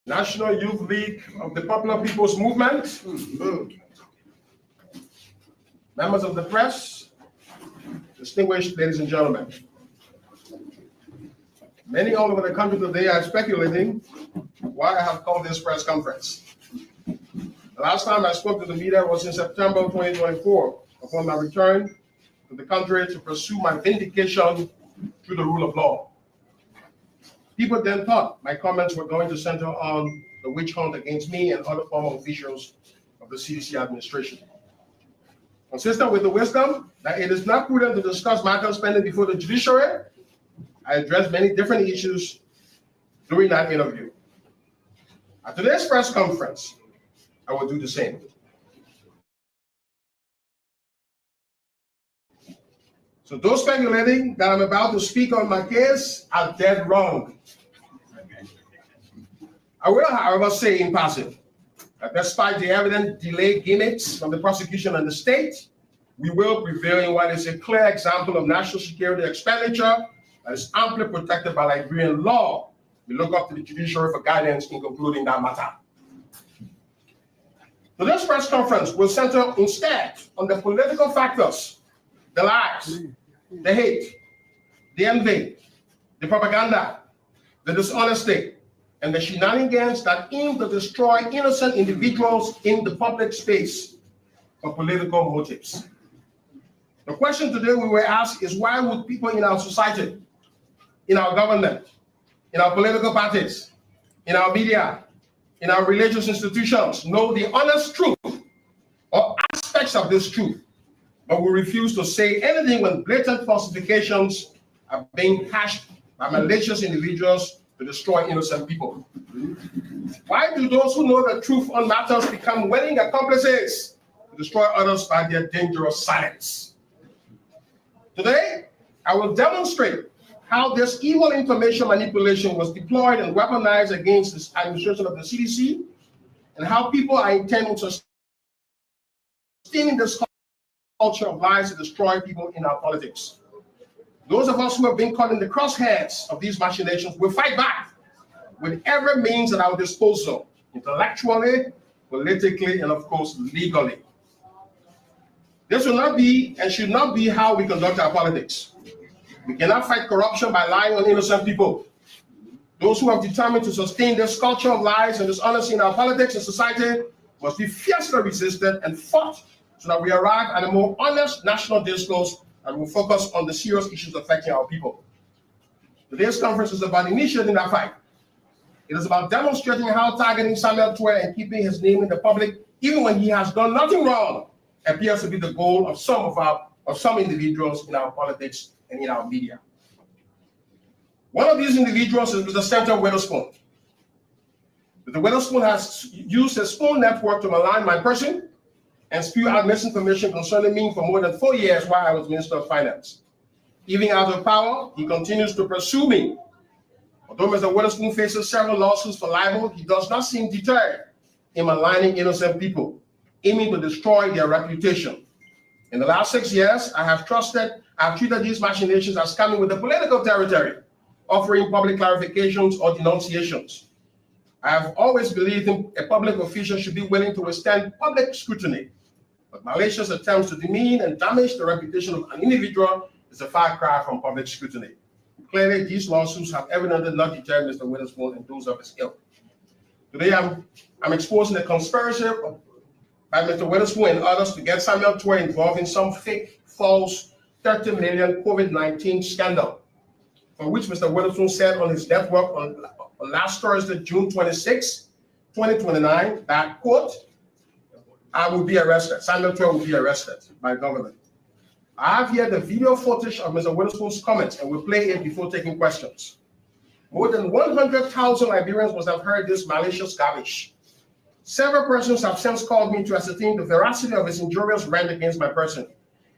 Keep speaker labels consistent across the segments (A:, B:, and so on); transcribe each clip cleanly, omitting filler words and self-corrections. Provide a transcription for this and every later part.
A: National Youth League of the Popular People's Movement, members of the press, distinguished ladies and gentlemen. Many all over the country today are speculating why I have called this press conference. The last time I spoke to the media was in September 2024, upon my return to the country to pursue my vindication through the rule of law. People then thought my comments were going to center on the witch hunt against me and other former officials of the CDC administration. Consistent with the wisdom that it is not prudent to discuss matters pending before the judiciary, I addressed many different issues during that interview. At today's press conference, I will do the same. So those speculating that I'm about to speak on my case are dead wrong. I will, however, say in passing that despite the evident delay gimmicks from the prosecution and the state, we will prevail in what is a clear example of national security expenditure that is amply protected by Liberian law. We look up to the judiciary for guidance in concluding that matter. Today's press conference will center instead on the political factors, the lies, the hate, the envy, the propaganda, the dishonesty, and the shenanigans that aim to destroy innocent individuals in the public space for political motives. The question today we will ask is, why would people in our society, in our government, in our political parties, in our media, in our religious institutions know the honest truth or aspects of this truth, but will refuse to say anything when blatant falsifications are being hashed by malicious individuals to destroy innocent people? Why do those who know the truth on matters become willing accomplices to destroy others by their dangerous silence? Today, I will demonstrate how this evil information manipulation was deployed and weaponized against this administration of the CDC, and how people are intent on sustaining this culture of lies to destroy people in our politics. Those of us who have been caught in the crosshairs of these machinations will fight back with every means at our disposal, intellectually, politically, and of course, legally. This will not be and should not be how we conduct our politics. We cannot fight corruption by lying on innocent people. Those who have determined to sustain this culture of lies and dishonesty in our politics and society must be fiercely resisted and fought so that we arrive at a more honest national discourse that will focus on the serious issues affecting our people. Today's conference is about initiating that fight. It is about demonstrating how targeting Samuel Tweah and keeping his name in the public, even when he has done nothing wrong, appears to be the goal of some individuals in our politics and in our media. One of these individuals is Mr. Senator Witherspoon. Mr. Witherspoon has used his own network to malign my person and spew out misinformation concerning me for more than 4 years while I was Minister of Finance. Even out of power, he continues to pursue me. Although Mr. Witherspoon faces several lawsuits for libel, he does not seem deterred in maligning innocent people, aiming to destroy their reputation. In the last 6 years, I have treated these machinations as coming with the political territory, offering public clarifications or denunciations. I have always believed a public official should be willing to withstand public scrutiny, but malicious attempts to demean and damage the reputation of an individual is a far cry from public scrutiny. Clearly, these lawsuits have evidently not deterred Mr. Witherspoon and those of his ilk. Today, I'm exposing a conspiracy by Mr. Witherspoon and others to get Samuel Tweah involved in some fake, false 30 million COVID-19 scandal, for which Mr. Witherspoon said on his network on last Thursday, June 26, 2029, that, quote, I will be arrested. Samuel Tweah will be arrested by government. I have here the video footage of Mr. Witherspoon's comments and will play it before taking questions. More than 100,000 Liberians must have heard this malicious garbage. Several persons have since called me to ascertain the veracity of his injurious rant against my person.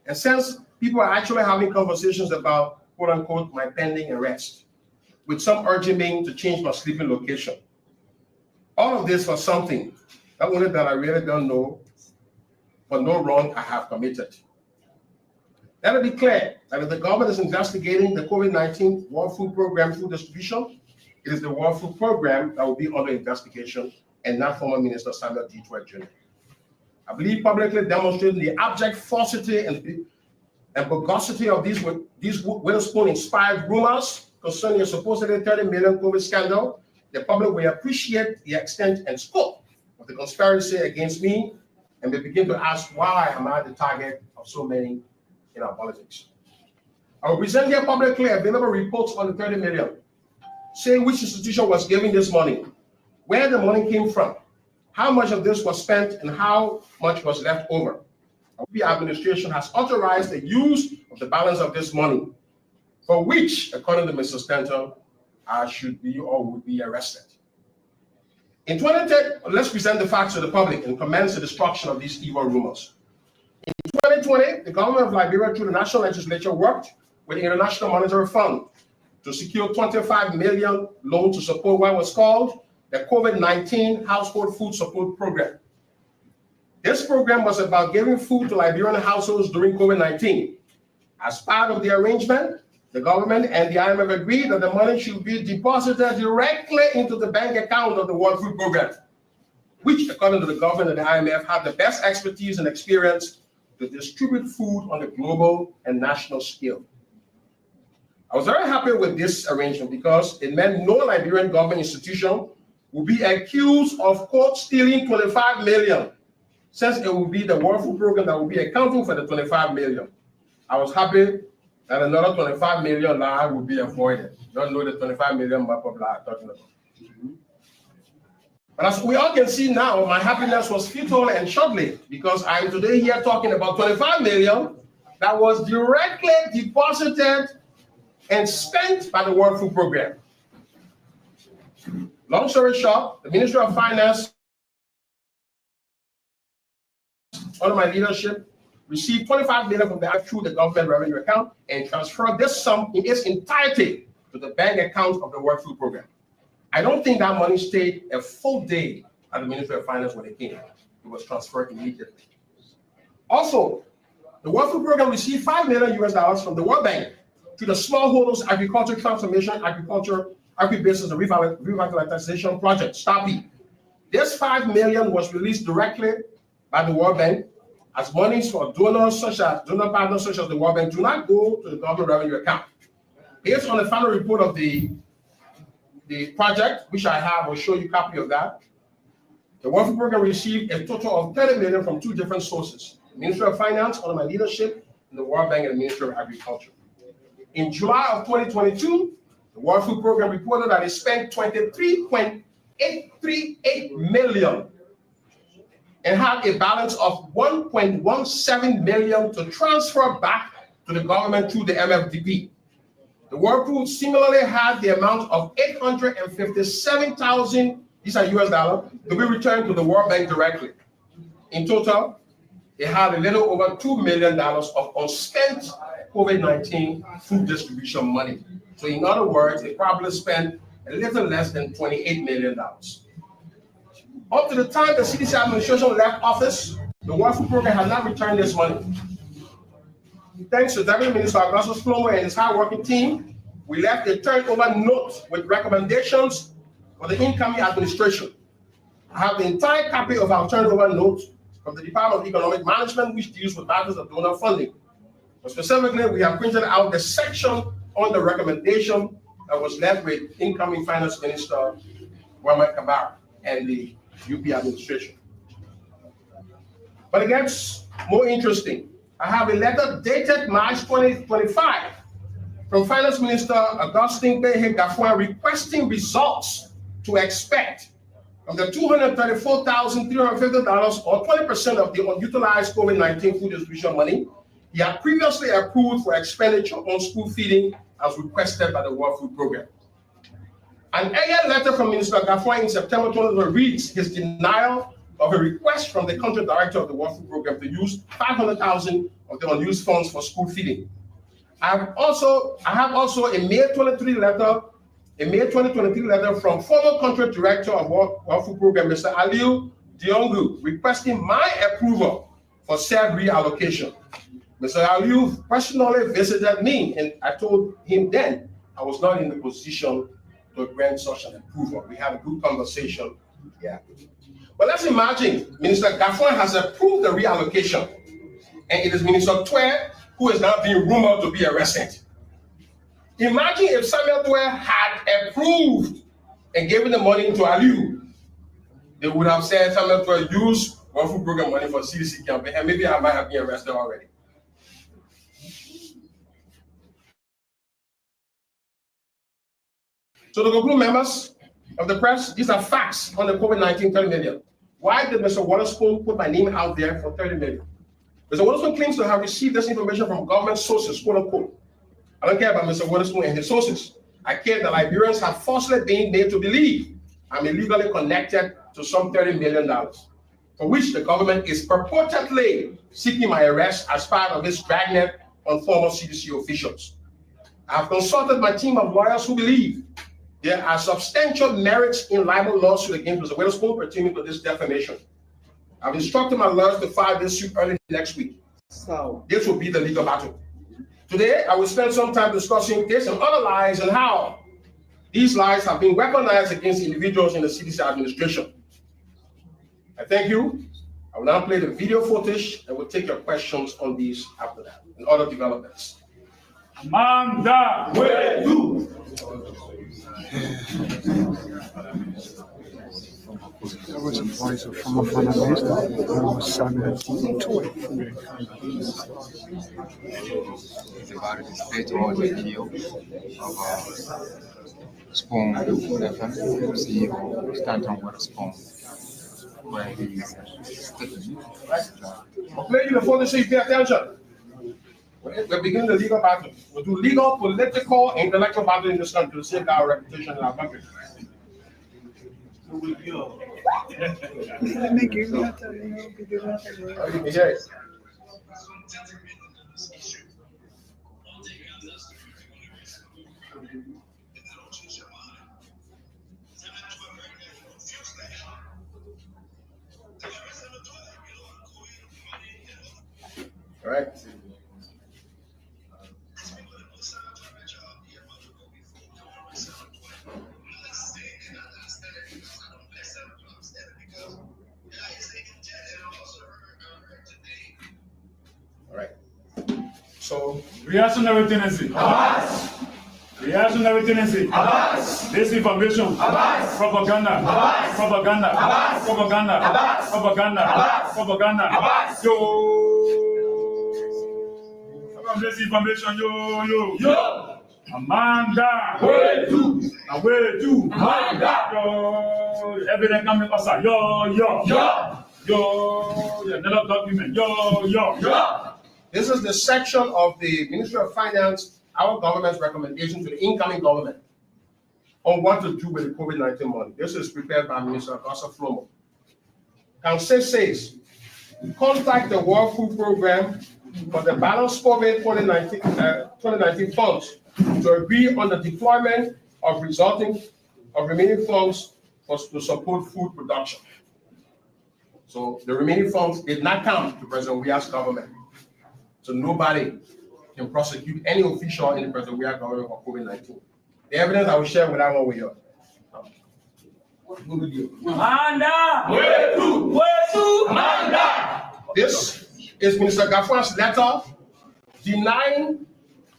A: And since people are actually having conversations about, quote unquote, my pending arrest, with some urging me to change my sleeping location. All of this for something, not only that I really don't know, but no wrong I have committed. Let it be clear that if the government is investigating the COVID-19 World Food Program food distribution it is the World Food Program that will be under investigation and not former Minister Samuel D. Tweah Jr. I believe publicly demonstrating the abject falsity and bogosity of these Witherspoon-inspired rumors concerning a supposedly 30 million COVID scandal, the public will appreciate the extent and scope of the conspiracy against me and will begin to ask why am I the target of so many in our politics. I will present here publicly available reports on the 30 million, saying which institution was giving this money, where the money came from, how much of this was spent, and how much was left over. The administration has authorized the use of the balance of this money, for which, according to Mr. Stanton, I should be or would be arrested. In 2010, let's present the facts to the public and commence the destruction of these evil rumors. In 2020, the government of Liberia, through the national legislature, worked with the International Monetary Fund to secure 25 million loan to support what was called the COVID-19 Household Food Support Program. This program was about giving food to Liberian households during COVID-19. As part of the arrangement, the government and the IMF agreed that the money should be deposited directly into the bank account of the World Food Program, which, according to the government and the IMF, have the best expertise and experience to distribute food on a global and national scale. I was very happy with this arrangement because it meant no Liberian government institution would be accused of, quote, stealing 25 million, since it will be the World Food Program that will be accounting for the 25 million. I was happy that another 25 million lie would be avoided. You don't know the 25 million map of lie I'm talking about. But as we all can see now, my happiness was futile and short-lived because I'm today here talking about 25 million that was directly deposited and spent by the World Food Program. Long story short, the Ministry of Finance, under my leadership, received 25 million from the IMF through the government revenue account and transferred this sum in its entirety to the bank account of the World Food Program. I don't think that money stayed a full day at the Ministry of Finance when it came. It was transferred immediately. Also, the World Food Program received $5 million from the World Bank to the Smallholders Agriculture Transformation, Agribusiness and Revitalization Project, STARP. This $5 million was released directly by the World Bank as monies for donor partners such as the World Bank do not go to the government revenue account. Based on the final report of the project, which I have, will show you a copy of that. The World Food Program received a total of 30 million from two different sources: the Ministry of Finance under my leadership, and the World Bank and the Ministry of Agriculture. In July of 2022, the World Food Program reported that it spent 23.838 million and had a balance of 1.17 million to transfer back to the government through the MFDP. The World Food similarly had the amount of 857,000, these are US dollars, to be returned to the World Bank directly. In total, it had a little over $2 million of unspent COVID-19 food distribution money. So in other words, it probably spent a little less than $28 million. Up to the time the CDC administration left office, the World Food Program had not returned this money. Thanks to Deputy Minister Augustus Flomo and his hard-working team, we left a turnover note with recommendations for the incoming administration. I have the entire copy of our turnover note from the Department of Economic Management, which deals with matters of donor funding. But specifically, we have printed out the section on the recommendation that was left with incoming Finance Minister Muhammad Kabara and the UP administration. But it gets more interesting. I have a letter dated March 2025 from Finance Minister Augustine Behe Gafwan requesting results to expect of the $234,350 or 20% of the unutilized COVID-19 food distribution money he had previously approved for expenditure on school feeding as requested by the World Food Program. An earlier letter from Minister Gafwan in September 2020 reads his denial of a request from the country director of the World Food Program to use 500,000 of the unused funds for school feeding. I have also a May 2023 letter from former country director of World Food Program, Mr. Aliu Diongu, requesting my approval for said reallocation. Mr. Aliu personally visited me, and I told him then I was not in the position to grant such an approval. We had a good conversation. Yeah. But let's imagine Minister Gaffron has approved the reallocation, and it is Minister Tweah who is now being rumored to be arrested. Imagine if Samuel Tweah had approved and given the money to Aliu. They would have said Samuel Tweah used one food program money for CDC campaign, and maybe I might have been arrested already. So to conclude, members of the press, these are facts on the COVID-19 30 million. Why did Mr. Waterspoon put my name out there for 30 million? Mr. Waterspoon claims to have received this information from government sources, quote unquote. I don't care about Mr. Waterspoon and his sources. I care that Liberians have falsely been made to believe I'm illegally connected to some $30 million, for which the government is purportedly seeking my arrest as part of its dragnet on former CDC officials. I have consulted my team of lawyers who believe there are substantial merits in libel lawsuit against Mr. Waterspoon pertaining to this defamation. I've instructed my lawyers to file this suit early next week. So this will be the legal battle. Today, I will spend some time discussing this and other lies and how these lies have been weaponized against individuals in the CDC administration. I thank you. I will now play the video footage and we'll take your questions on these after that and other developments.
B: Amanda, where you?
C: There was a voice from a Prime Minister who was Samuel Tweah.
D: It's about the state of the video of Spoon FM, CEO Stanton Waterspoon, where he's stating.
A: I'll play you the footage so you pay attention. We're beginning the legal battle. We'll do legal, political, and intellectual battle in this country to save our reputation in our country. All right. All right. So
B: reactionary tendency.
A: Abbas.
B: Reactionary tendency.
A: Abbas.
B: Disinformation.
A: Abbas.
B: Propaganda.
A: Abbas.
B: Propaganda.
A: Abbas.
B: Propaganda.
A: Abbas.
B: Propaganda.
A: Abbas.
B: Propaganda.
A: Abbas.
B: Yo. Disinformation. Yo. Amanda.
A: Where to?
B: And where to?
A: Amanda.
B: Yo. Evidence coming outside. Yo. Another document. Yo.
A: This is the section of the Ministry of Finance, our government's recommendation to the incoming government on what to do with the COVID-19 money. This is prepared by Minister Augusta Flomo. Council says, contact the World Food Program for the balanced COVID 2019 funds to agree on the deployment of remaining funds to support food production. So the remaining funds did not come to President Weah's government. So nobody can prosecute any official in the President Weah government for COVID-19. The evidence I will share with that one with you.
B: Amanda! Where to?
A: Amanda! This is Minister Gaffron's letter denying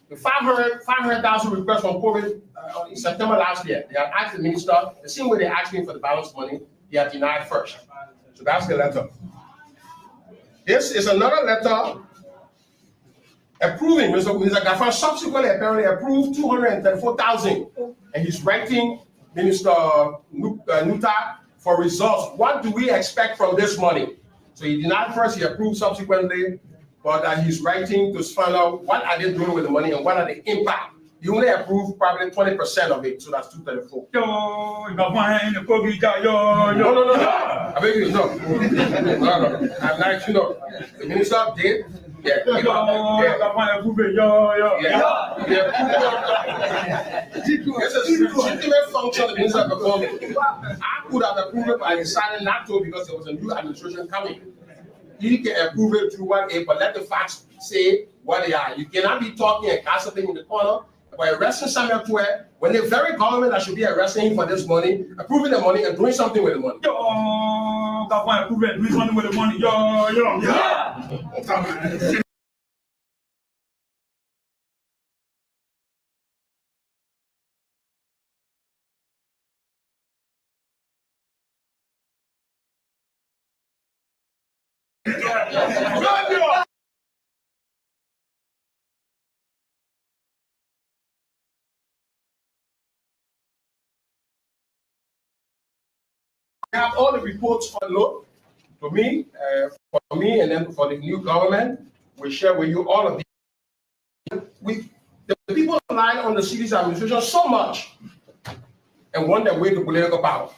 A: the 500,000 request from COVID in September last year. They had asked the minister, the same way they asked me for the balance money, he had denied first. So that's the letter. This is another letter approving. Mr. Gaffron subsequently apparently approved 234,000, and he's writing Minister Nuta for results. What do we expect from this money? So he denied first, he approved subsequently, but he's writing to find out what are they doing with the money and what are the impact. He only approved probably 20% of it, so that's 234.
B: No.
A: I beg you, no. I'm not, the minister did. Yeah. This is legitimate function the minister performed. I could have approved it, but I decided not to because there was a new administration coming. He can approve it through 1A, but let the facts say what they are. You cannot be talking and gossiping in the corner about arresting Samuel Tweah when the very government that should be arresting him for this money, approving the money, and doing something with the money.
B: Yo, government approving, doing something with the money. Yo. Yeah.
A: We have all the reports on load to me, for me, and then for the new government. We share with you all of these. The people rely on the city's administration so much and want their way to political power.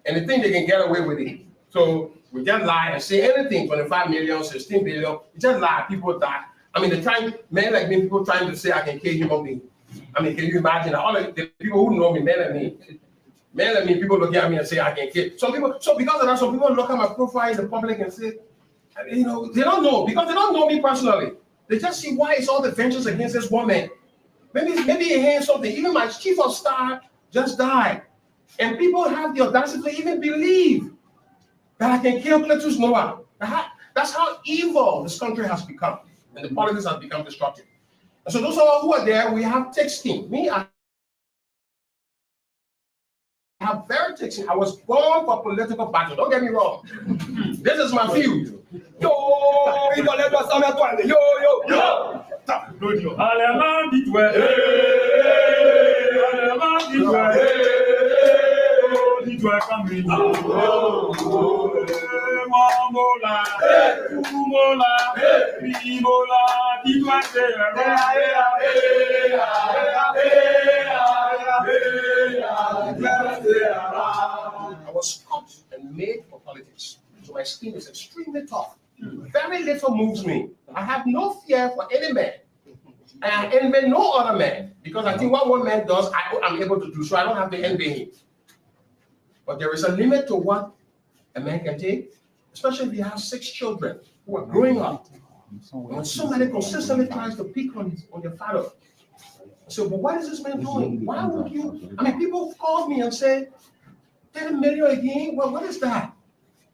A: And they think they can get away with it. So we just lie and say anything, 25 million, 16 billion, we just lie, people die. I mean, they're trying, men like me, people trying to say I can kill human beings. I mean, can you imagine all the people who know me, men like me, people look at me and say I can kill. Some people, so because of that, some people look at my profile in the public and say, they don't know, because they don't know me personally. They just see why it's all the vengeance against this woman. Maybe he hears something. Even my chief of staff just died. And people have the audacity to even believe that I can kill Cletus Noah. That's how evil this country has become. And the politics has become destructive. And so those who are there, we have texting. Me, I have very texting. I was born for political battle. Don't get me wrong. This is my field.
B: Yo. Allemand dit ouais. Allemand dit ouais. Dit ouais comme il dit. Mamola, Tumola, Bimola, dit ouais
A: I was cut and made for politics. So my skin is extremely tough. Very little moves me. I have no fear for any man. And I envy no other man. Because I think what one man does, I'm able to do. So I don't have to envy him. But there is a limit to what a man can take, especially if he has 6 children who are growing up. And when somebody consistently tries to pick on your father. So, but what is this man doing? Why would you? I mean, people call me and say, 10 million again? Well, what is that?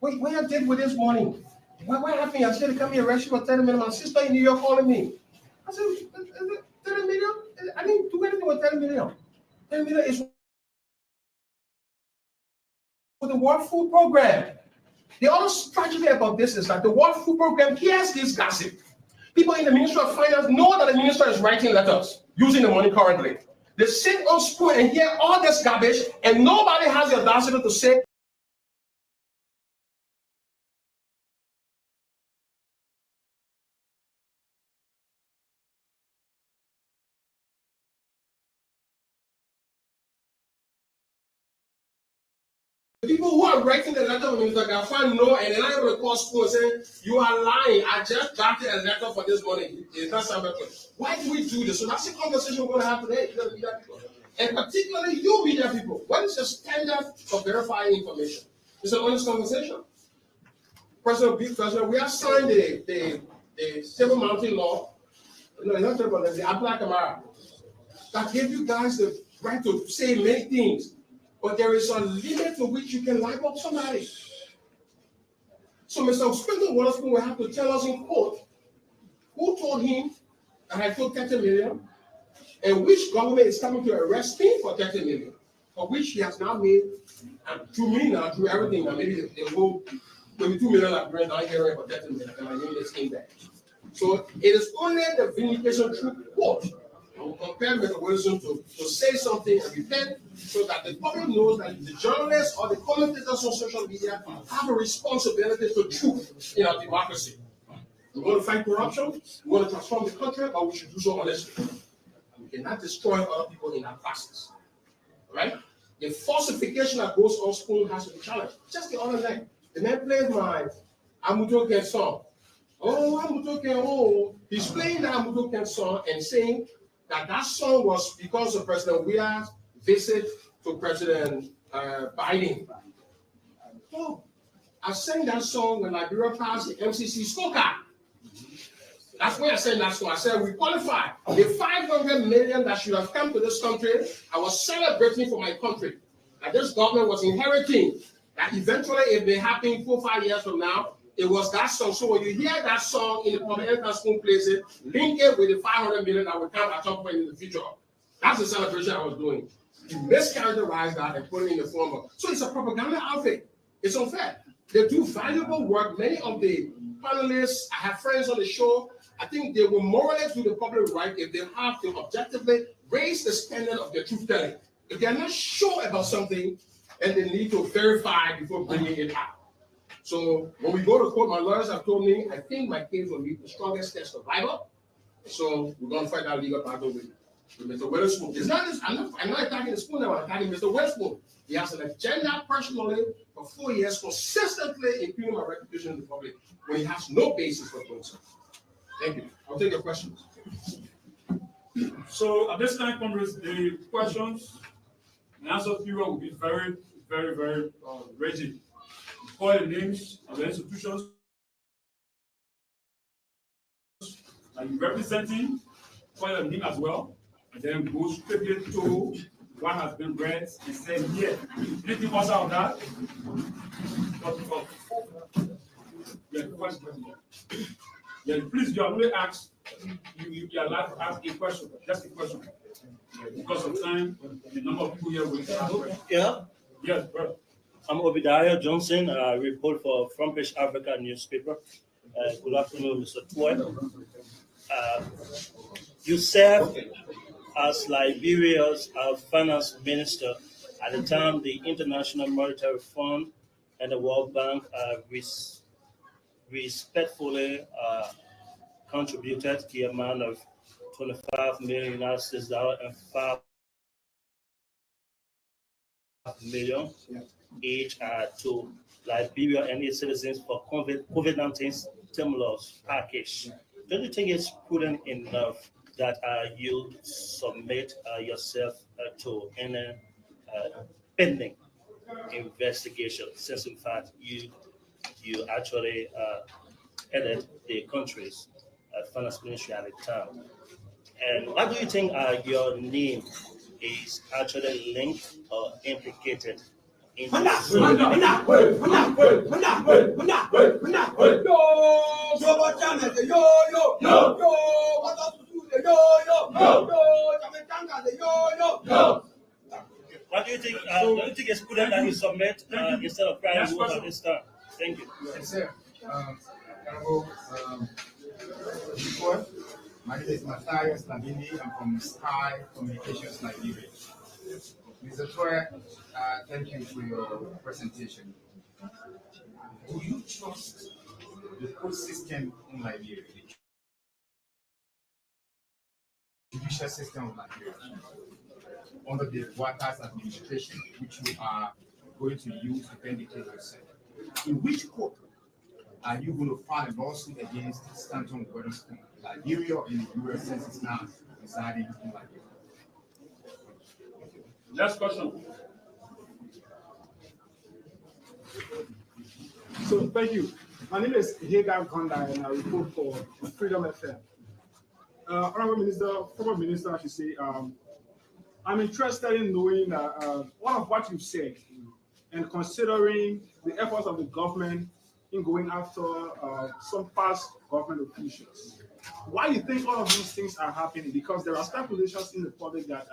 A: What I did with this money? What happened? I said to come here, arrest you for 10 million. My sister in New York calling me. I said, 10 million? I didn't do anything with 10 million. 10 million is for the World Food Program. The other tragedy about this is that the World Food Program hears this gossip. People in the Ministry of Finance know that the minister is writing letters using the money currently. They sit on spoon and hear all this garbage, and nobody has the audacity to say, the people who are writing the letter of Minister Gafan know, and then I recall school saying, you are lying. I just drafted a letter for this money. It's not something. Why do we do this? So that's the conversation we're going to have today. And particularly you media people. What is your standard for verifying information? It's an honest conversation. President, we have signed the Civil Mountain Law. No, it's not about the Abla Kamara. That gave you guys the right to say many things. But there is a limit to which you can live up somebody. So Mr. Springle Waterspoon will have to tell us in court who told him that I took 30 million and which government is coming to arrest him for 30 million, for which he has now made, and through me now, through everything, now maybe they go, maybe 2 million like grant I hear for 30 million, and my name is came back. So it is only the vindication through court. I will compare Mr. Wilson to say something and repent so that the public knows that the journalists or the commentators on social media have a responsibility to truth in our democracy. We want to fight corruption, we want to transform the country, but we should do so honestly. We cannot destroy other people in our process. Right? The falsification that goes on spoon has to be challenged. Just the other night, the man played my Amutoken song. Oh, Amutoken, oh. He's playing the Amutoken song and saying that song was because of President Weah's visit to President Biden. Oh, I sang that song when Liberia passed the MCC scorecard. That's why I said national. I said we qualify. The 500 million that should have come to this country, I was celebrating for my country. That this government was inheriting. That eventually it may happen 4 or 5 years from now. It was that song. So when you hear that song in the public school places, link it with the 500 million that will come at some point in the future. That's the celebration I was doing. You mischaracterize that and put it in the form of. So it's a propaganda outfit. It's unfair. They do valuable work. Many of the panelists, I have friends on the show. I think they will more or less do the public right if they have to objectively raise the standard of their truth telling. If they are not sure about something, and they need to verify before bringing it out. So when we go to court, my lawyers have told me, I think my case will be the strongest test of libel. So we're going to fight that legal battle with Mr. Witherspoon. It's not this, I'm not attacking the spoon now, I'm attacking Mr. Witherspoon. He has an agenda personally for 4 years, consistently impugning my reputation in the public when he has no basis for doing so. Thank you. I'll take your questions.
B: So at this time, comrades, the questions and answer period will be very, very, very rigid. Call the names of the institutions that you're representing, call your name as well, and then go strictly to what has been read and said here. Anything else out of that? Yeah, question. Yeah, please, you are only asked, you are allowed to ask a question, just a question. Because of time, the number of people here will ask.
E: Yeah.
B: Yes, brother.
E: I'm Obadiah Johnson. I report for Front Page Africa newspaper. Good afternoon, Mr. Tweah. You served as Liberia's finance minister at the time the International Monetary Fund and the World Bank respectfully contributed the amount of 25 million United States dollars and 5 million each to Liberia and its citizens for COVID-19 stimulus package. Don't you think it's prudent enough that you submit yourself to any pending investigation, since in fact you actually headed the country's finance ministry at the time? And why do you think your name is actually linked or implicated in this? What do you think? Do you think it's prudent that you submit instead of crying over this time? Thank you.
F: Yes, sir. My name is Matthias Nabindi. I'm from Sky Communications Liberia. Mr. Tweah, thank you for your presentation. Do you trust the court system in Liberia, the judicial system of Liberia, under the Waters administration, which you are going to use to vindicate yourself? In which court are you going to file a lawsuit against Stanton Witherspoon, Liberia, or in the US, since it's now residing in Liberia?
B: Next question.
G: So thank you. My name is Hagar Gonda, and I report for Freedom FM. Honorable Minister, former Minister, I should say, I'm interested in knowing one of what you've said and considering the efforts of the government in going after some past government officials. Why do you think all of these things are happening? Because there are speculations in the public that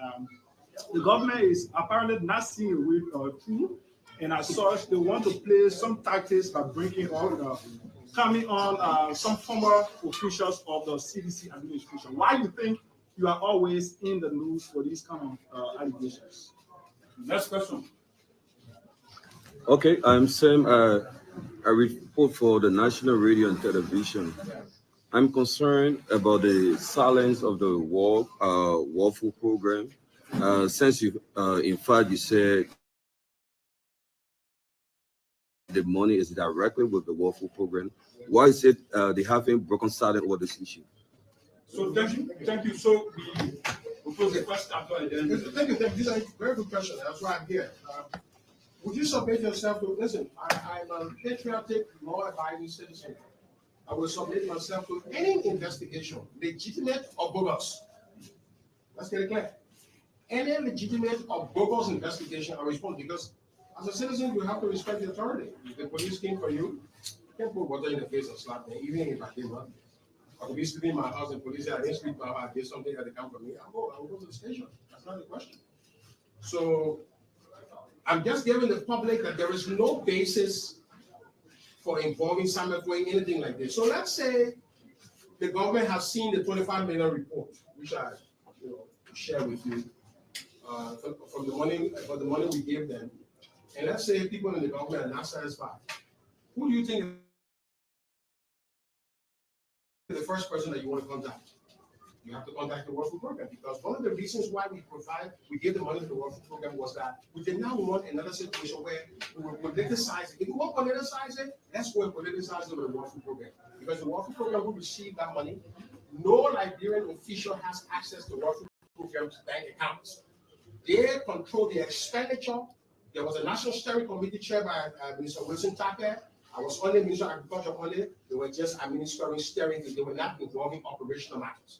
G: the government is apparently not seeing a way through, and as such, they want to play some tactics by bringing on, coming on some former officials of the CDC administration. Why do you think you are always in the news for these kind of allegations?
B: Next question.
H: Okay, I'm Sam. I report for the National Radio and Television. I'm concerned about the silence of the War Food program. Since you, in fact, you said the money is directly with the War Food program, why is it they haven't broken silent over this issue?
B: So thank you. So we close the first chapter and then.
A: Thank you. These are very good questions. That's why I'm here. Would you submit yourself to, listen, I'm a patriotic, law-abiding citizen. I will submit myself to any investigation, legitimate or bogus. Let's get it clear. Any legitimate or bogus investigation, I respond, because as a citizen, you have to respect the authority. If the police came for you, you can't put water in the face and slap me, even if I did not. I could be sleeping in my house and police say I didn't sleep in my house, I did something that they come for me. I will go to the station. That's not the question. So I'm just giving the public that there is no basis for involving Samuel Tweah in anything like this. So let's say the government has seen the 25 million report, which I share with you from the money for the money we gave them. And let's say people in the government are not satisfied. Who do you think is the first person that you want to contact? You have to contact the World Food Program, because one of the reasons why we gave the money to the World Food Program was that we did not want another situation where we were politicizing. If we want to politicize it, let's go and politicize it with the World Food Program. Because the World Food Program will receive that money. No Liberian official has access to the World Food Program's bank accounts. They control the expenditure. There was a National Steering Committee chaired by Minister Wilson Tapper. I was only Minister of Agriculture only. They were just administering steering. They were not involving operational matters.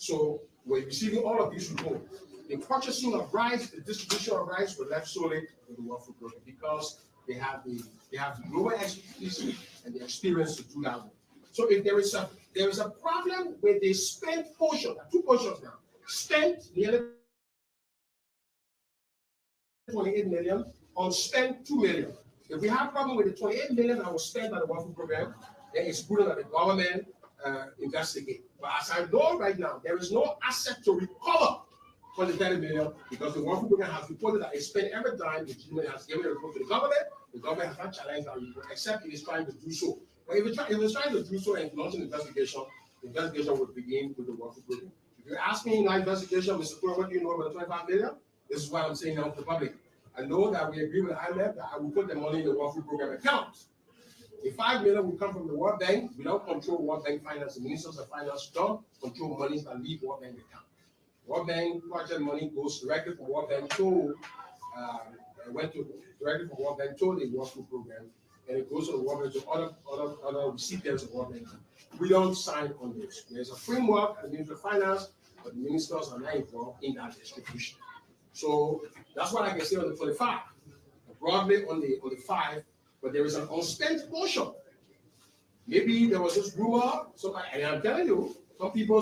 A: So we're receiving all of these reports. The purchasing of rice, the distribution of rice were left solely to the World Food Program, because they have the global expertise and the experience to do that. So if there is a problem with the spent portion, two portions now, spent nearly 28 million, unspent 2 million. If we have a problem with the 28 million that was spent by the World Food Program, then it's prudent that the government investigate. But as I know right now, there is no asset to recover for the 30 million, because the World Food Program has reported that it spent every time the government has given a report to the government. The government has not challenged that report, except it is trying to do so. But if it's trying to do so and launch an investigation, the investigation will begin with the World Food Program. If you ask me in my investigation, Mr. Tweah, what do you know about the 25 million? This is what I'm saying now to the public. I know that we agree with IMF that I will put the money in the World Food Program account. The 5 million will come from the World Bank. We don't control World Bank finance. The ministers of finance don't control monies that leave World Bank account. World Bank project money goes directly from World Bank to directly from World Bank to the World Food Program, and it goes to the World Bank to other recipients of World Bank. We don't sign on this. There's a framework at the Ministry of Finance, but the ministers are not involved in that distribution. So that's what I can say on the 25. Broadly on the 5, but there is an unspent portion. Maybe there was this rumor, and I'm telling you,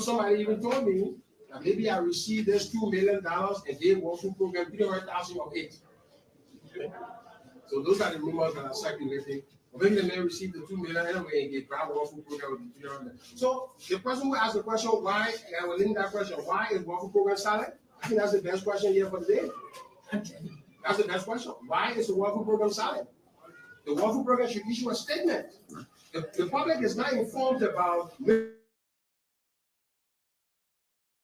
A: somebody even told me that maybe I received this $2 million and they World Food Program 300,000 of it. Okay? So those are the rumors that are circulating. Or maybe they may receive the 2 million anyway and get Brown World Food Program with the 300. So the person who asked the question, why, and I will link that question, why is World Food Program silent? I think that's the best question here for today. That's the best question. Why is the World Food Program silent? The World Food Program should issue a statement. The public is not informed about. Maybe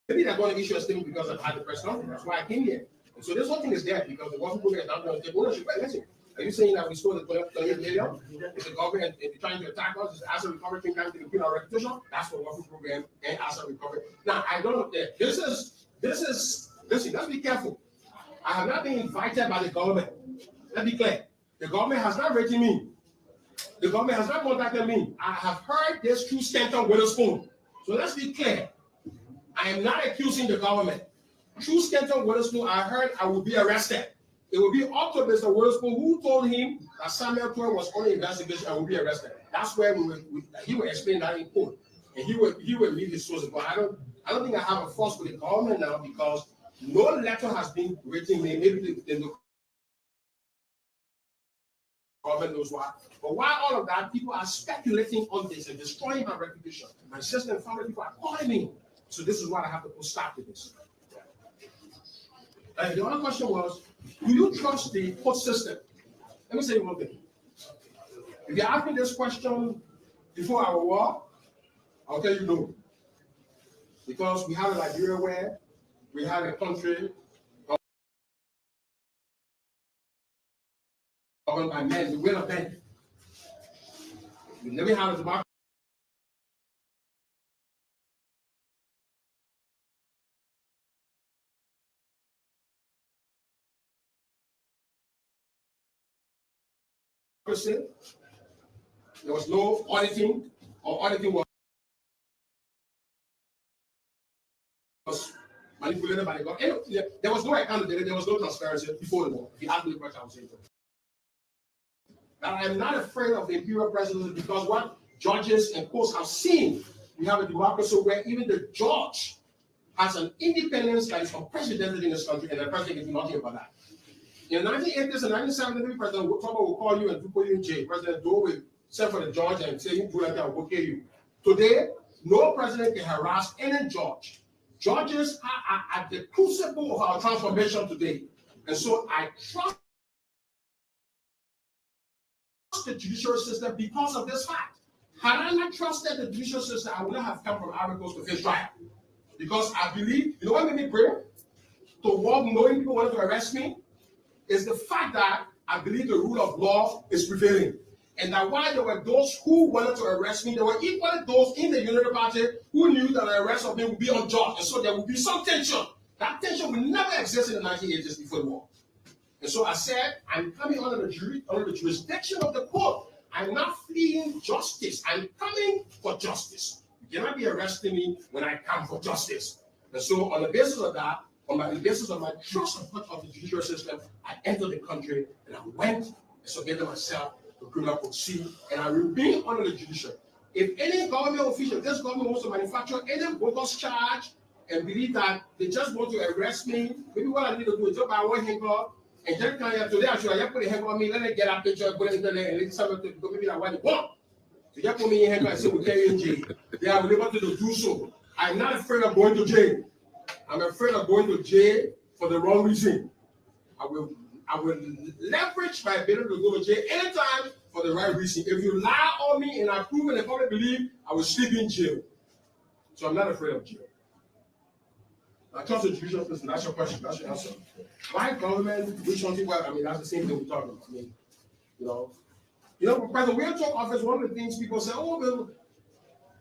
A: they're going to issue a statement because I've had the press conference. That's why I came here. And so this whole thing is there because the World Food Program is not going to take ownership. Wait, listen. Are you saying that we stole the 28 million? Is the government trying to attack us? Is asset recovery thing trying to impede our reputation? That's what World Food Program and asset recovery. Now I don't know. Listen, let's be careful. I have not been invited by the government. Let's be clear. The government has not written me. The government has not contacted me. I have heard this through Stanton Witherspoon. So let's be clear. I am not accusing the government. Through Stanton Witherspoon, I heard I will be arrested. It will be up to Mr. Witherspoon who told him that Samuel Tweah was on the investigation and will be arrested. That's where he will explain that in court. And he will leave his sources. But I don't think I have a force with the government now because no letter has been written. Maybe the government knows why. But while all of that, people are speculating on this and destroying my reputation. My sister and family people are calling me. So this is why I have to put stop to this. The other question was, do you trust the court system? Let me say one thing. If you ask me this question before our war, I'll tell you no. Because we have a Liberia where we have a country governed by men, the will of men. We never had a democracy. There was no auditing. or auditing was manipulated by the government. There was no accountability, there was no transparency before the war. If you ask me the question, I would say so. That I am not afraid of the imperial presidency because what judges and courts have seen, we have a democracy where even the judge has an independence that is unprecedented in this country, and the president can do nothing about that. In the 1980s and 1970s, President Trump will call you and put you in jail. President Doe will send for the judge and say, you do like that, we'll kill you. Today, no president can harass any judge. Judges are at the crucible of our transformation today. And so I trust the judicial system because of this fact. Had I not trusted the judicial system, I would not have come from Ivory Coast to face trial. Because I believe, you know what made me pray? To walk knowing people wanted to arrest me is the fact that I believe the rule of law is prevailing. And that while there were those who wanted to arrest me, there were equally those in the Unity Party who knew that an arrest of me would be unjust. And so there would be some tension. That tension will never exist in the 1980s before the war. And so I said, I'm coming under the jurisdiction of the court. I'm not fleeing justice. I'm coming for justice. You cannot be arresting me when I come for justice. And so on the basis of that, on the basis of my trust of the judicial system, I entered the country and I went and submitted myself to criminal proceeding, and I remain under the judiciary. If any government official, this government wants to manufacture any bogus charge and believe that they just want to arrest me, maybe what I need to do is just buy one handcuff and just kind of today I should have put a handcuff on me, let me get that picture, put it in there, and let somebody to maybe that what they want. So just put me in handcuff and say we'll carry you in jail. They are able to do so. I'm not afraid of going to jail. I'm afraid of going to jail for the wrong reason. I will leverage my ability to go to jail anytime for the right reason. If you lie on me and I prove and the public believe, I will sleep in jail. So I'm not afraid of jail. I trust the judicial system. That's your question. That's your answer. Why government, which one people, I mean, that's the same thing we're talking about. I mean, President William took office, one of the things people say, oh, well,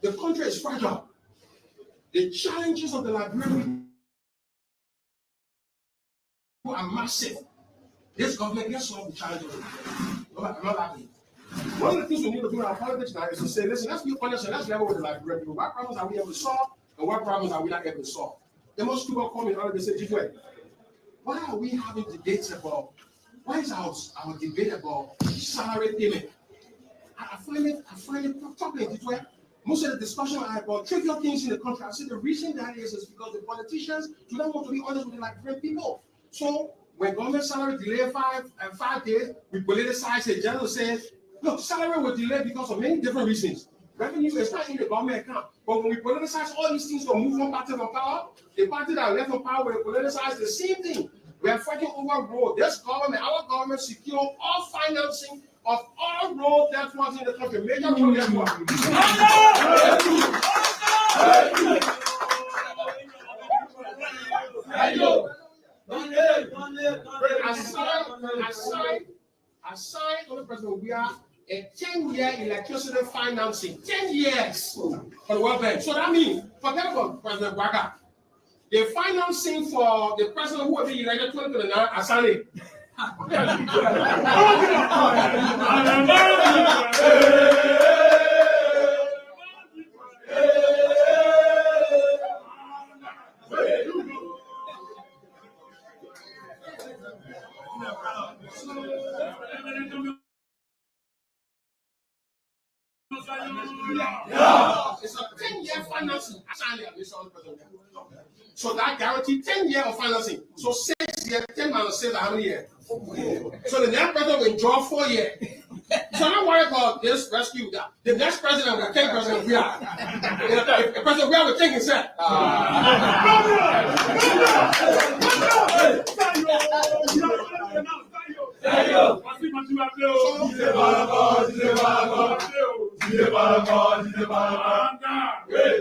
A: the country is fragile. The challenges of the Liberian are massive. This government can solve the challenges. I'm not laughing. One of the things we need to do in our politics now is to say, listen, let's be honest and let's level with the Liberian people. What problems are we able to solve and what problems are we not able to solve? The most people call me and they say, Tweah, why are we having debates about, why is our debate about salary payment? I find it troubling, Tweah. Most of the discussion are about trivial things in the country. I say the reason that is because the politicians do not want to be honest with the Liberian people. So when government salary delay 5 days, we politicize it. General says, look, salary will delay because of many different reasons. Revenue is not in the government account. But when we politicize all these things to move one party from power, the party that left from power will politicize the same thing. We are fighting over road. This government, our government, secure all financing of all road networks in the country. Major road networks. I signed on the president. We are a 10-year electricity financing. 10 years for the World Bank. So that means, forget about President Waka. The financing for the president who will be elected 2029, I signed it. It's a 10-year financing. So that guaranteed 10 years of financing. So 6 years, 10 minus 6, how many years? So the next president will draw 4 years. So don't worry about this rescue. The next president will take President Tweah. If President Tweah will take himself.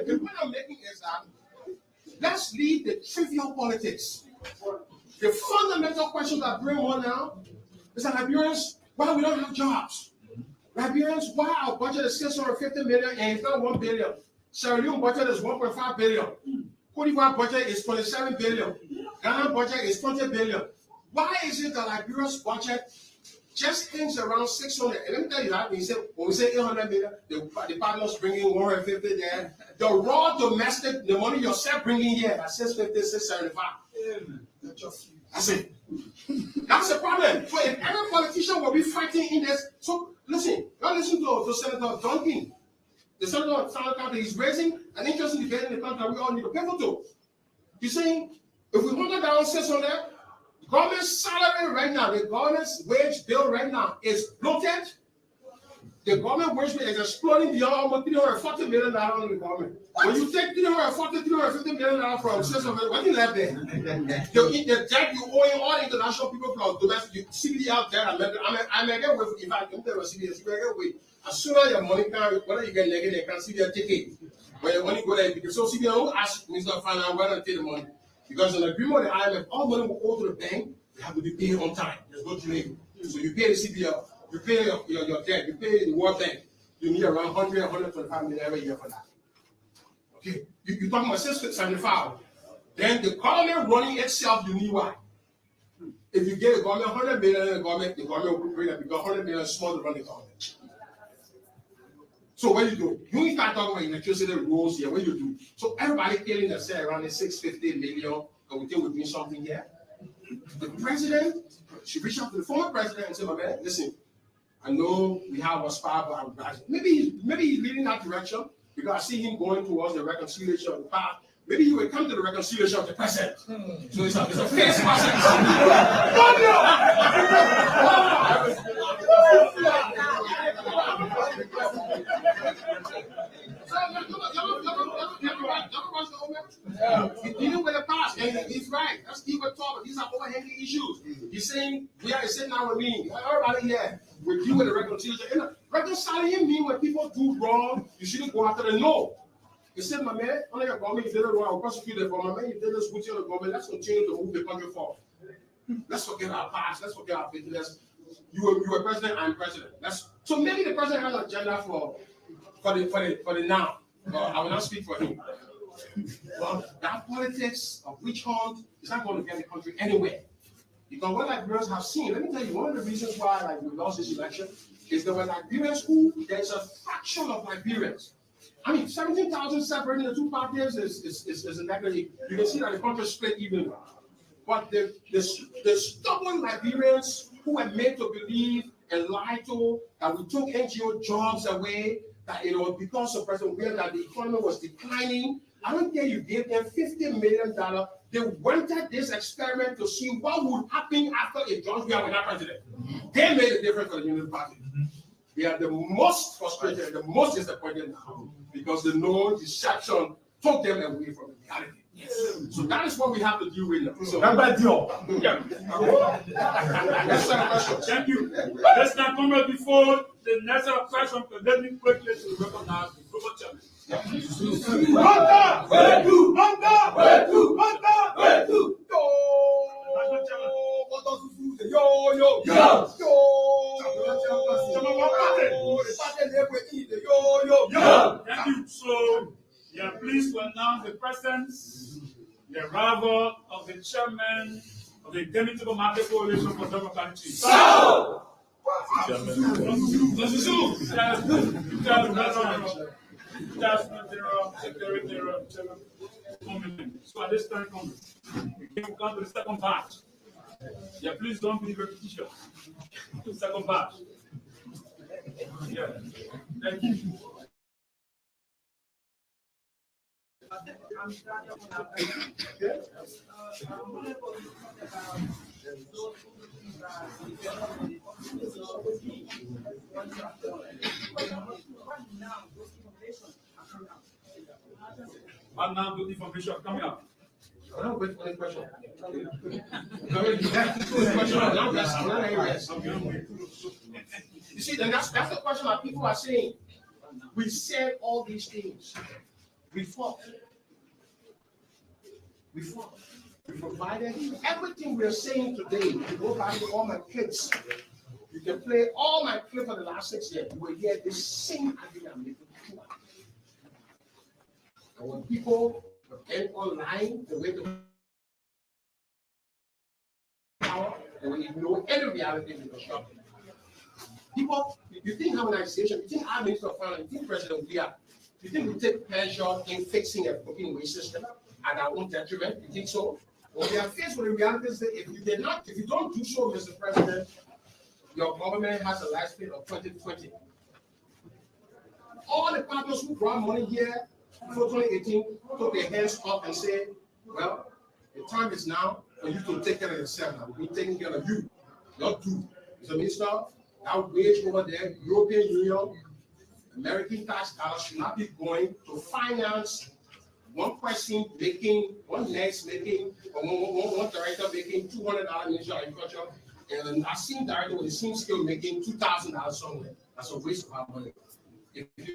A: The point I'm making is that let's leave the trivial politics. The fundamental question that bring on now is that Liberians, why we don't have jobs? Liberians, why our budget is 650 million and it's not 1 billion? Sierra Leone budget is 1.5 billion. Cote d'Ivoire budget is 27 billion. Ghana budget is 20 billion. Why is it that Liberia's budget just hints around 600. And let me tell you that when we say 800 million, the partners bringing 150 there. The raw domestic, the money yourself bringing here, that's 650, 675. That's it. That's the problem. So if every politician will be fighting in this, so listen, listen to Senator Duncan. The Senator of South County is raising an interesting debate in the country that we all need to pay for to. He's saying if we want to down 600, government salary right now, the government's wage bill right now is bloated. The government wage bill is exploding beyond almost $340 million on the government. When you take $350 million from 600, what is left there? The debt you owe all international people from domestic, CBL debt, I may get away with, in fact, I'm telling you, CBL, you may get away. As soon as your money comes, whether you get negative, they can CBL take it. When your money go there, because so CBL will ask Minister of Finance whether to take the money. Because in the agreement with the IMF, all money will go to the bank, they have to be paid on time. There's no delay. So you pay the CBL, you pay your debt, you pay the World Bank. You need around 125 million every year for that. Okay, you're talking about 675. Then the government running itself, you need what? If you get the government 100 million, the government will bring up because 100 million is small to run the government. So what you do? You start talking about electricity rules here. What you do? So everybody killing themselves around the 650 million, and we think we're doing something here. The president should reach out to the former president and say, "My man, listen, I know we have a spy, but maybe he's leading that direction because I see him going towards the reconciliation of the past. Maybe he will come to the reconciliation of the present. So it's a face process." He's dealing with the past, and he's right. That's Stephen talking. These are overhanging issues. He's saying, we are sitting down with me. Everybody here, we deal with the reconciliation. And reconciling means when people do wrong, you shouldn't go after them. No. He said, my man, under your government, you did it wrong. I'll prosecute it for my man. You did this with your government. Let's continue to move the country forward. Let's forget our past. Let's forget our business. You were president, I'm president. So maybe the president has an agenda for the now. I will not speak for him. Well, that politics of witch hunt is not going to get the country anywhere. Because what Liberians have seen, let me tell you, one of the reasons why we lost this election is that when Liberians who there's a fraction of Liberians. I mean, 17,000 separating the two parties is a negative. You can see that the country is split evenly. But the stubborn Liberians who were made to believe and lied to that we took NGO jobs away, that because of President Weir that the economy was declining. I don't care you gave them $50 million. They wanted this experiment to see what would happen after a George Weah was not president. They made a difference for the Union Party. They are the most frustrated and the most disappointed now because the no deception took them away from the reality. Yes. So that is what we have to deal with now. So
B: thank you. Let's now come up before the next question. Let me quickly recognize the global chairman. Thank you. So, we are pleased to announce the presence, the arrival of the chairman of the Indemnity Market Coalition for Democracy. So at this time, we come to the second part. Yeah, please don't be repetitious. The second part. Yeah, thank you. What now good information coming up?
A: I don't wait for the question. You see, then that's the question that people are saying. We said all these things. We fought. We provided everything we are saying today. You go back to all my clips. You can play all my clips for the last 6 years. You will hear the same argument I'm making. And when people get online, the way to power, and when you know any reality in the shop, People, you think harmonization, you think our Minister of Finance, you think President Tweah, you think we take pleasure in fixing a broken wage system at our own detriment? You think so? Well, we are faced with the reality that if you don't do so, Mr. President, your government has a lifespan of 2020. All the partners who brought money here before 2018 took their hands up and said, well, the time is now for you to take care of yourself. Now we'll be taking care of you, not you. Mr. Minister, that wage over there, European Union, American tax dollars should not be going to finance one person making, one nurse making, or one director making $200 Ministry of Agriculture, and a same director with the same skill making $2,000 somewhere. That's a waste of our money. If you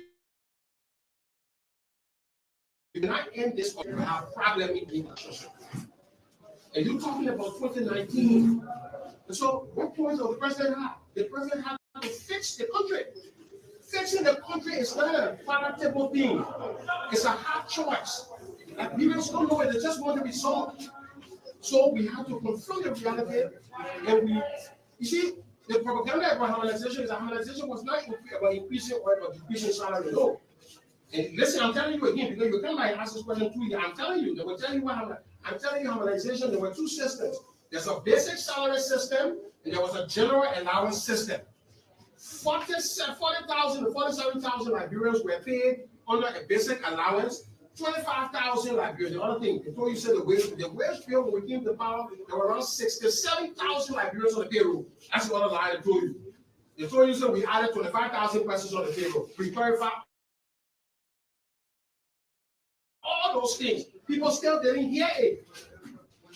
A: do not end this, you have a problem in the construction. And you're talking about 2019. And so, what point does the president have? The president has to fix the country. Fixing the country is not a palatable thing. It's a hard choice. And people don't know it, they just want to be solved. So we have to confront the reality. And you see, the propaganda about harmonization is that harmonization was not about increasing or about decreasing salary. No. And listen, I'm telling you again, because you come by and ask this question too. I'm telling you, they will tell you what I'm telling you harmonization, there were two systems. There's a basic salary system, and there was a general allowance system. 40,000 to 47,000 Liberians were paid under a basic allowance. 25,000 Liberians. The other thing, before you said the wage bill, when we came to power, there were around 67,000 Liberians on the payroll. That's the other lie I told you. They told you that we added 25,000 persons on the payroll. We clarified all those things. People still didn't hear it.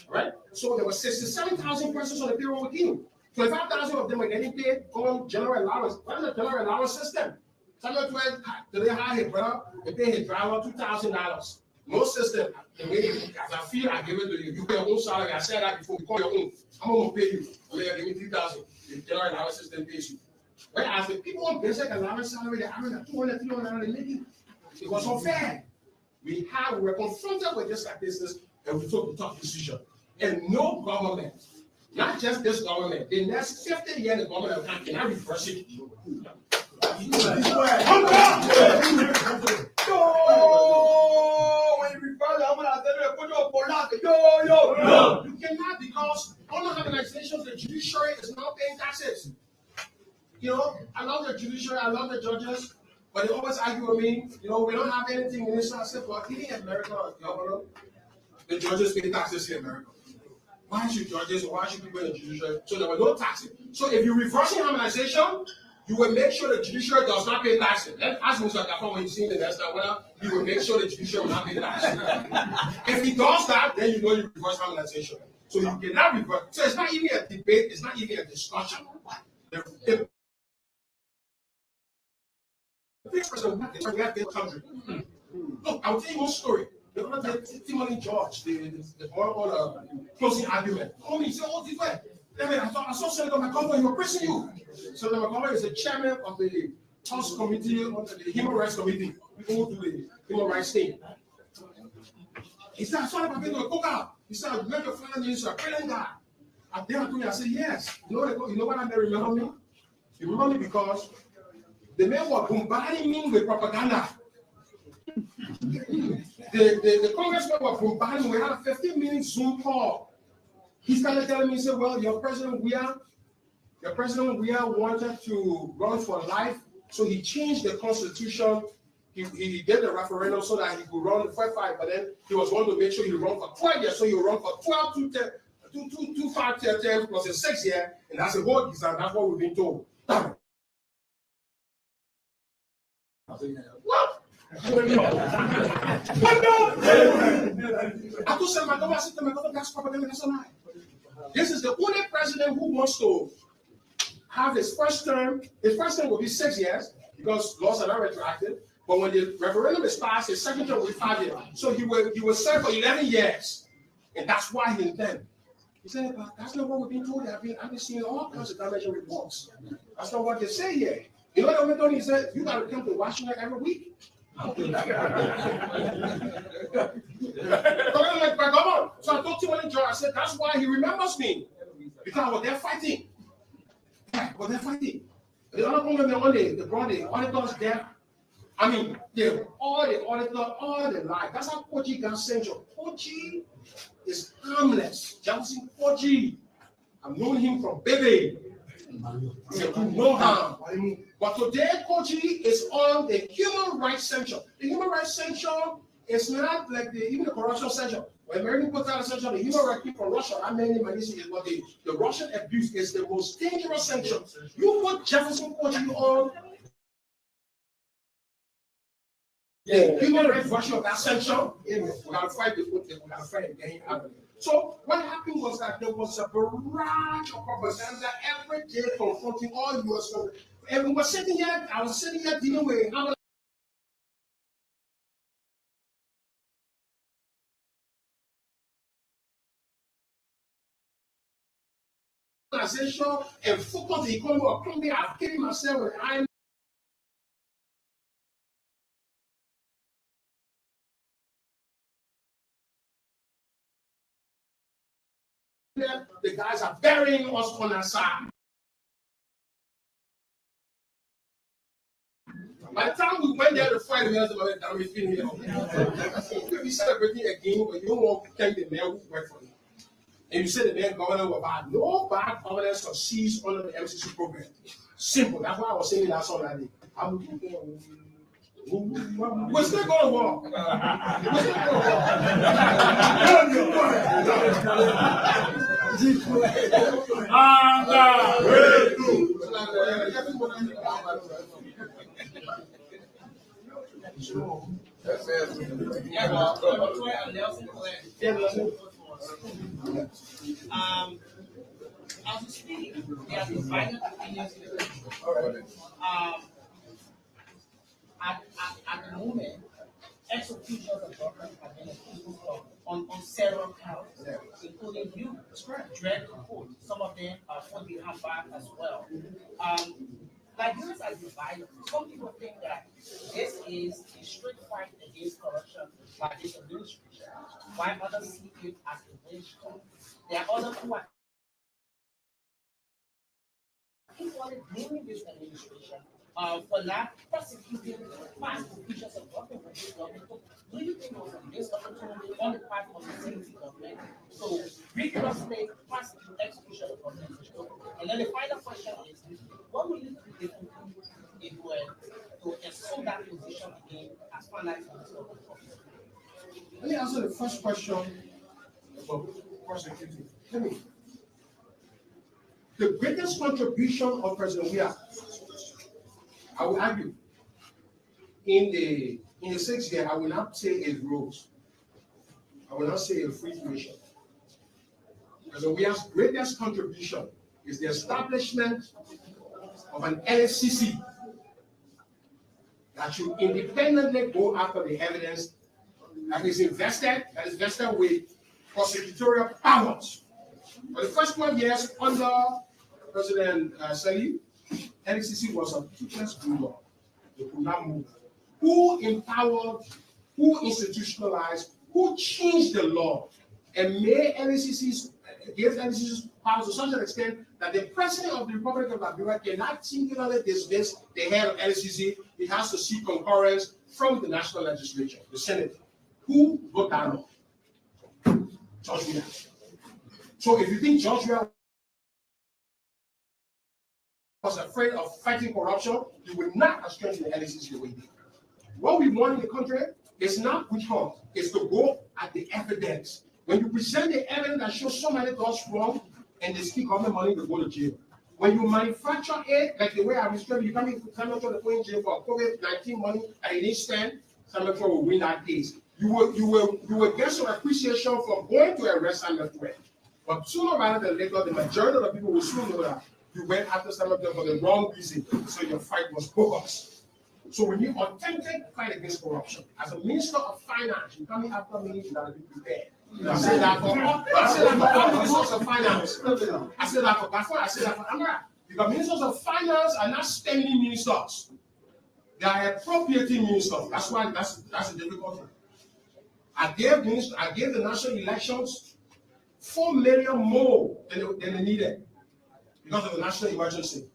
A: Right? So there were 67,000 persons on the payroll with him. 25,000 of them were getting paid on general allowance. What is the general allowance system? Some of them they hire his brother, they pay his driver $2,000. No system. The way as I feel, I give it to you. You pay your own salary. I said that before. You call your own. I'm going to pay you. I'm going to give me 3,000. The general allowance system pays you. Whereas the people on basic allowance salary, they're having a $200, $300 it was unfair. We were confronted with this like this, and we took the tough decision. And no government, not just this government, the next 50 years, the government cannot reverse it. When you reverse, I'm going to put you cannot, because under organizations, the judiciary is not paying taxes. You know, I love the judiciary, I love the judges, but they always argue with me, you know, we don't have anything in this except for in America, governor, the judges pay taxes here in America. Why should judges or why should people in the judiciary? So there were no taxes. So if you're reversing harmonization, you will make sure the judiciary does not pay taxes. Let's ask Mr. Gafon when you see the next time, whether you will make sure the judiciary will not pay taxes. If he does that, then you know you reverse harmonization. So you cannot reverse. So it's not even a debate, it's not even a discussion. The fixed person we have this country. Look, I'll tell you one story. The other day, Timothy George, the closing argument. Oh, he said, oh, this way. I saw Senator McCullough, he was pressing you. Senator McCullough is the chairman of the House Committee, of the Human Rights Committee. People who do the human rights thing. He said, I saw him going to a cookout. He said, I met your finance minister, a brilliant guy. And then I told me, I said, yes. You know what I may remember me? You remember me because the men were bombarding me with propaganda. The congressmen were bombarding. We had a 15-minute Zoom call. He started telling me, he said, well, your president Tweah wanted to run for life, so he changed the constitution. He did the referendum so that he could run for 5, but then he was going to make sure he run for 12 years, so he would run for 12 to 5 terms plus a 6 year, and that's a whole design. That's what we've been told. What? I told Senator McCullough, that's propaganda, that's a lie. This is the only president who wants to have his first term will be 6 years because laws are not retroactive. But when the referendum is passed, his second term will be 5 years. So he will serve for 11 years. And that's why he intended. He said, but that's not what we've been told. I've been seeing all kinds of damaging reports. That's not what they say here. You know what he said? You got to come to Washington every week. So I told Timothy George, I said, that's why he remembers me. Because I was there fighting. Yeah, I was there fighting. The other problem they brought the auditors there. I mean, all the auditors, all the lie. That's how Koji got censured. Koji is harmless. Jefferson Koji. I've known him from baby. No harm. But today, Koji is on the human rights censure. The human rights censure is not like even the corruption censure. When American put out a censure, the human rights people from Russia, I mean, is what the Russian abuse is the most dangerous censure. You put Jefferson Koji on the human rights version of that censure, we gotta fight again. So what happened was that there was a barrage of propaganda every day confronting all US government. And we were sitting here, I was sitting here dealing with how and focus the economy of Colombia. I'm kidding myself with I'm the guys are burying us on our side. By the time we went there to fight the mayor, we've been here. We'll be celebrating again when you don't want to thank the mayor who worked for you. And you say the mayor governor was bad. No bad governance succeeds under the MCC program. Simple. That's why I was saying that song that day. We're still going to war. We're still going to war.
I: As we speak, there are divided opinions in the country. At the moment, ex-officials of government have been accused on several counts, including you, direct report. Some of them are on behalf back as well. Nigerians are divided. Some people think that this is a straight fight against corruption by this administration, while others see it as a wage hunt. There are others who are blaming this administration for not prosecuting past officials of government for this government. So do you think there was a missed opportunity on the part of the city government to rigorously prosecute ex-officials of government? And then the final question is, what will you do differently if we were to assume that position again as finance minister of the government?
A: Let me answer the first question about prosecuting. The greatest contribution of President Tweah, I would argue, in the 6 years, I will not say it rose. I will not say a free tuition. President Tweah's greatest contribution is the establishment of an LSCC that should independently go after the evidence that is vested with prosecutorial powers. For the first 12 years under President Sali, LSCC was a toothless bulldog. They could not move. Who empowered, who institutionalized, who changed the law and made gave LSCC's powers to such an extent that the President of the Republic of Liberia cannot singularly dismiss the head of LSCC. He has to seek concurrence from the national legislature, the Senate. Who wrote that law? George Weah. So if you think George Weah was afraid of fighting corruption, you would not have strengthened the LSCC the way he did. What we want in the country is not witch hunt, it's to go at the evidence. When you present the evidence that shows somebody does wrong and they speak government money, they go to jail. When you manufacture it, like the way I described, you come in to go in jail for COVID-19 money and you didn't spend, Samuel will win that case. You will get some appreciation from going to arrest Samuel. But sooner rather than later, the majority of the people will soon know that you went after Samuel for the wrong reason, so your fight was bogus. So we need authentic fight against corruption. As a minister of finance, you come in after me, you gotta be prepared. I say that for all ministers of finance. I say that for Gaffer, I say that for Amara. Because ministers of finance are not spending ministers. They are appropriating ministers. That's why that's the difficulty. I gave the national elections 4 million more than they needed because of the national emergency.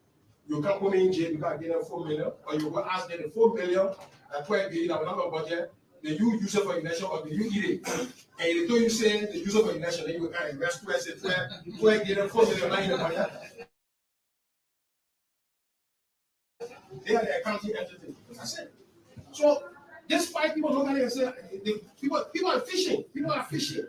A: you can't put me in jail because I gave them 4 million, or you go ask them the 4 million, and Tweah gave that without a budget, then you use it for election, or then you eat it. And they told you say they use it for election, then you kind of arrest Tweah and say Tweah gave them 4 million money in the budget. They are the accounting entity. That's it. So this fight people look at it and say people are fishing. People are fishing.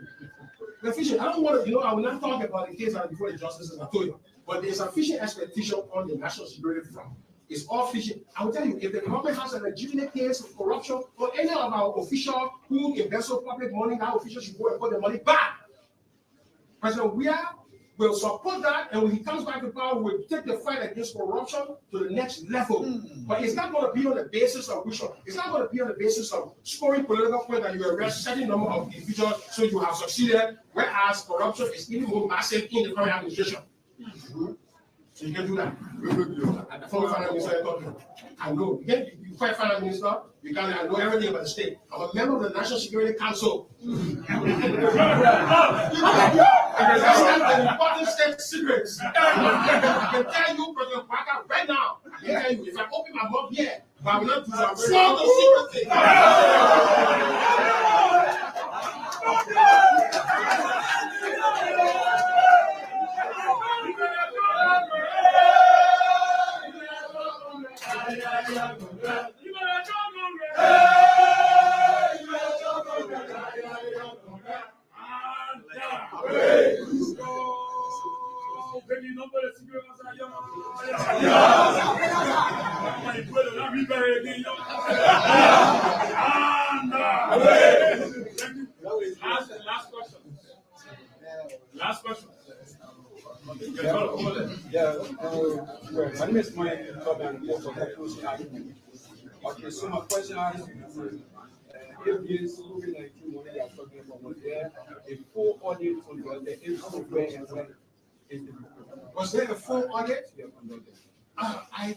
A: They're fishing. I don't want to, I will not talk about the case before the justices, I told you. But there's a fishing expectation on the national security front. It's all fishing. I will tell you, if the government has a legitimate case of corruption or any of our officials who invest public money, that official should go and put the money back. President Tweah will support that, and when he comes back to power, we'll take the fight against corruption to the next level. But it's not going to be on the basis of it's not going to be on the basis of scoring political points that you arrest certain number of individuals so you have succeeded, whereas corruption is even more massive in the current administration. So you can do that. And the former finance minister talking. I know. You fight finance minister, I know everything about the state. I'm a member of the National Security Council. And that's the important state secrets. I can tell you, President Parker, right now, I can tell you, if I open my mouth here, but I will not do that. Show the secret thing.
B: Last question.
J: My name is Mike. Okay, so my question is, if this COVID-19 money they are talking about, was there a full audit on the issue where and when is the
A: Was there a full audit? I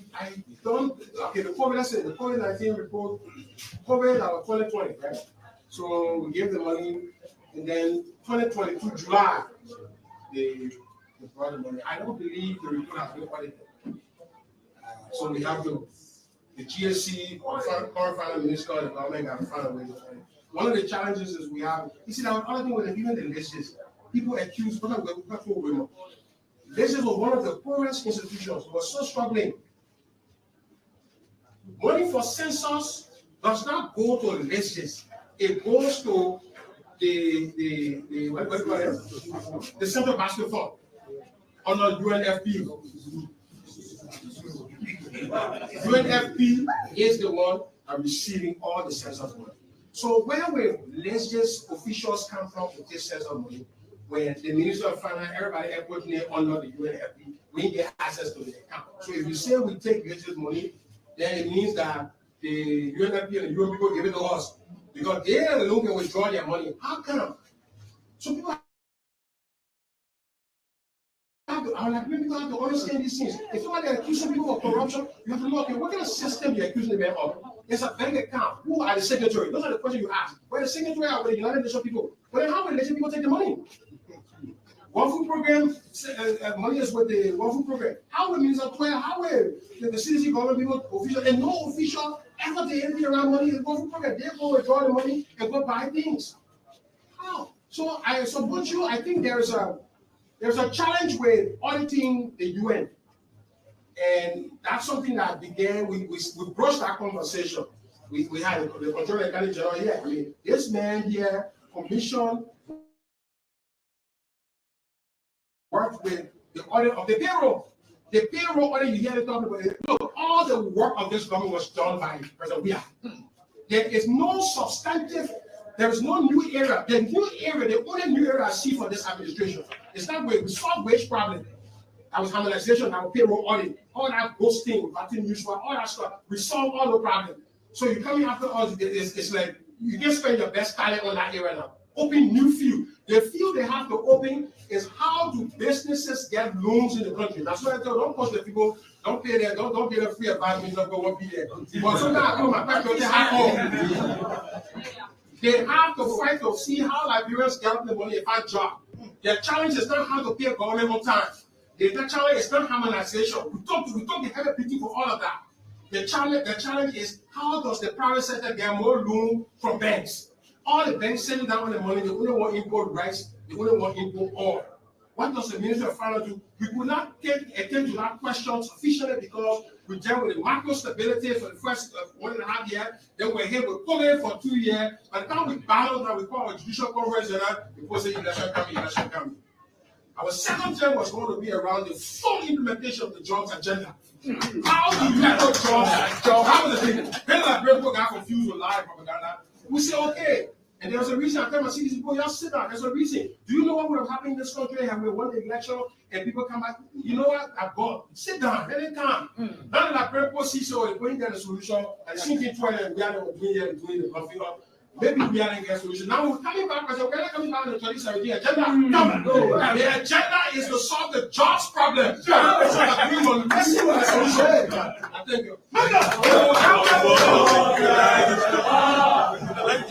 A: don't. Okay, the COVID-19 report, COVID 2020, right? So we gave the money, and then 2022 July, they brought the money. I don't believe the report has been audited. So we have the GSC, current finance minister, the government got to find a way to find it. One of the challenges is we have, you see, now other thing with even the legislature, people accuse, this is one of the poorest institutions. We were so struggling. Money for census does not go to the legislatures. It goes to the Central Basket Fund under UNFP. UNFP is the one receiving all the census money. So where will legislators officials come from to take census money? When the Minister of Finance, everybody put name under the UNFP, we get access to the account. So if you say we take legislators money, then it means that the UNFP and the UN people give it to us because they are the one who can withdraw their money. How come? So people have to understand these things. If somebody accusing people of corruption, you have to know, okay, what kind of system you're accusing them of? It's a bank account. Who are the signatories? Those are the questions you ask. Where the signatory are with the United Nations people? Well, then how will the Nation people take the money? One food program, money is with the one food program. How will Minister Tweah, how will the CDC government people, official, and no official ever did anything around money in the one food program? They go withdraw the money and go buy things. How? So I support you. I think there's a challenge with auditing the UN. And that's something that began, we brushed that conversation. We had the controller attorney general here. I mean, this man here commissioned, worked with the audit of the payroll. The payroll audit, you hear it talking about it. Look, all the work of this government was done by President Tweah. There is no substantive, there is no new area. The new area, the only new area I see for this administration is not wage. We solved wage problem. That was harmonization, that was payroll audit, all that ghosting, all that stuff. We solved all the problems. So you coming after us, it's like you can spend your best talent on that area now. Open new field. The field they have to open is how do businesses get loans in the country. That's why I tell don't push the people, don't pay them, don't get a free advice, don't go be there. But sometimes they have to fight to see how Liberians get up the money and find job. Their challenge is not how to pay government on time. The challenge is not harmonization. We talk the heavy beating for all of that. The challenge is how does the private sector get more loan from banks? All the banks sending down the money, they only want import rice, they only want import oil. What does the Ministry of Finance do? We could not attend to that question sufficiently because we dealt with the macro stability for the first 1.5 years. Then we're here with COVID for 2 years. By the time we battled that, we call a judicial conference and that, people say election coming. Our second term was going to be around the full implementation of the jobs agenda. How do you tackle jobs? How was the thing? Then that great book got confused with live propaganda. We say, okay. And there's a reason. I tell my citizens, people, y'all sit down. There's a reason. Do you know what would have happened in this country had we won the election and people come back? You know what? I've got. Sit down. Let it come. Now that great book sees so it's going down the solution and sinking Tweah and we are doing the coffee up. Maybe we are in a solution. Now we're coming back. We're not coming back in the 2017 agenda. Come. The agenda is to solve the jobs problem. Let's see what the solution is. Thank you.